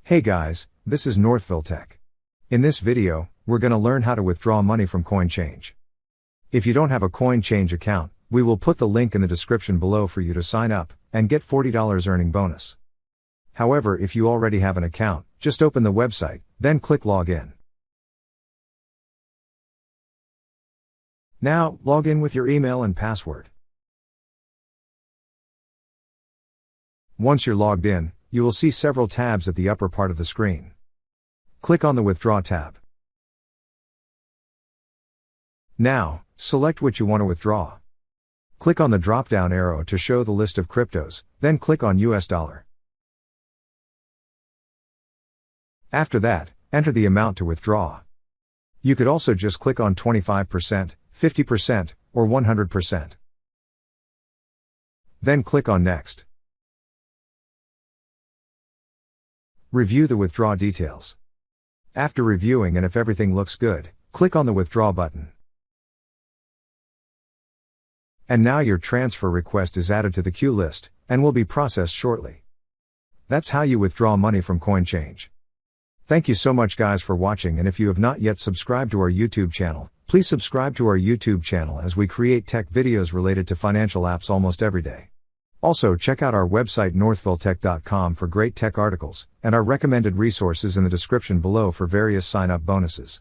Hey guys, this is Northville Tech. In this video, we're gonna learn how to withdraw money from Coinchange. If you don't have a Coinchange account, we will put the link in the description below for you to sign up and get $40 earning bonus. However, if you already have an account, just open the website, then click Login. Now, log in with your email and password. Once you're logged in, you will see several tabs at the upper part of the screen. Click on the Withdraw tab. Now, select what you want to withdraw. Click on the drop-down arrow to show the list of cryptos, then click on US dollar. After that, enter the amount to withdraw. You could also just click on 25%, 50%, or 100%. Then click on Next. Review the withdraw details. After reviewing and if everything looks good, click on the Withdraw button. And now your transfer request is added to the queue list, and will be processed shortly. That's how you withdraw money from Coinchange. Thank you so much guys for watching, and if you have not yet subscribed to our YouTube channel, please subscribe to our YouTube channel as we create tech videos related to financial apps almost every day. Also check out our website northvilletech.com for great tech articles, and our recommended resources in the description below for various sign-up bonuses.